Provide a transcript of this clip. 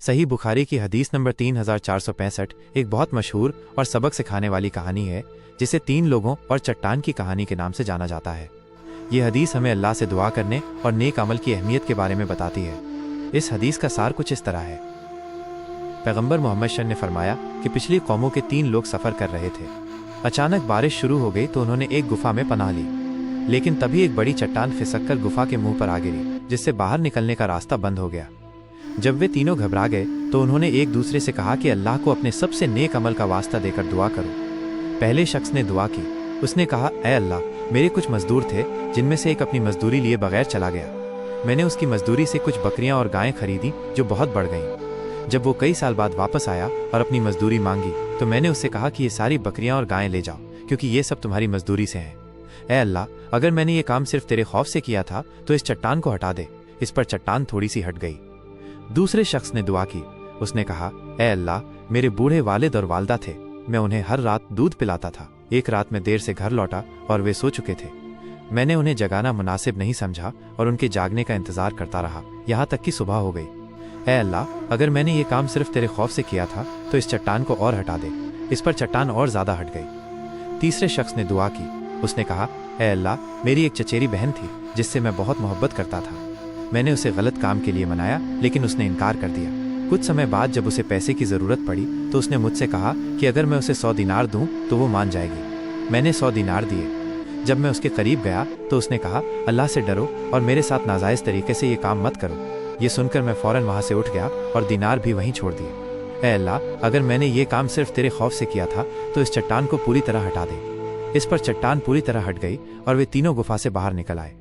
सही बुखारी की हदीस नंबर 3465 एक बहुत मशहूर और सबक सिखाने वाली कहानी है, जिसे 3 लोगों और चट्टान की कहानी के नाम से जाना जाता है। ये हदीस हमें अल्लाह से दुआ करने और नेक अमल की अहमियत के बारे में बताती है। इस हदीस का सार कुछ इस तरह है। पैगंबर मोहम्मद सल्लल्लाहु अलैहि वसल्लम ने फरमाया कि पिछली कौमों के 3 लोग सफ़र कर रहे थे। अचानक बारिश शुरू हो गई तो उन्होंने एक गुफा में पनाह ली, लेकिन तभी एक बड़ी चट्टान खिसक कर गुफा के मुंह पर आ गिरी, जिससे बाहर निकलने का रास्ता बंद हो गया। जब वे तीनों घबरा गए तो उन्होंने एक दूसरे से कहा कि अल्लाह को अपने सबसे नेक अमल का वास्ता देकर दुआ करो। पहले शख्स ने दुआ की। उसने कहा, ऐ अल्लाह, मेरे कुछ मजदूर थे जिनमें से एक अपनी मजदूरी लिए बगैर चला गया। मैंने उसकी मजदूरी से कुछ बकरियां और गायें खरीदी जो बहुत बढ़ गईं। जब वो कई साल बाद वापस आया और अपनी मजदूरी मांगी तो मैंने उससे कहा कि ये सारी बकरियां और गायें ले जाओ, क्योंकि ये सब तुम्हारी मजदूरी से हैं। ऐ अल्लाह, अगर मैंने ये काम सिर्फ तेरे खौफ से किया था तो इस चट्टान को हटा दे। इस पर चट्टान थोड़ी सी हट गई। दूसरे शख्स ने दुआ की। उसने कहा, ऐ अल्लाह, मेरे बूढ़े वालिद और वालदा थे, मैं उन्हें हर रात दूध पिलाता था। एक रात में देर से घर लौटा और वे सो चुके थे। मैंने उन्हें जगाना मुनासिब नहीं समझा और उनके जागने का इंतजार करता रहा, यहाँ तक कि सुबह हो गई। ऐ अल्लाह, अगर मैंने ये काम सिर्फ तेरे खौफ से किया था तो इस चट्टान को और हटा दे। इस पर चट्टान और ज्यादा हट गई। तीसरे शख्स ने दुआ की। उसने कहा, ऐ अल्लाह, मेरी एक चचेरी बहन थी जिससे मैं बहुत मोहब्बत करता था। मैंने उसे गलत काम के लिए मनाया, लेकिन उसने इनकार कर दिया। कुछ समय बाद जब उसे पैसे की ज़रूरत पड़ी तो उसने मुझसे कहा कि अगर मैं उसे 100 दिनार दूं तो वो मान जाएगी। मैंने 100 दिनार दिए। जब मैं उसके करीब गया तो उसने कहा, अल्लाह से डरो और मेरे साथ नाजायज़ तरीके से ये काम मत करो। ये सुनकर मैं फ़ौरन वहाँ से उठ गया और दिनार भी वहीं छोड़ दिए। ऐ अल्लाह, अगर मैंने ये काम सिर्फ तेरे खौफ से किया था तो इस चट्टान को पूरी तरह हटा दे। इस पर चट्टान पूरी तरह हट गई और वे तीनों गुफा से बाहर निकल आए।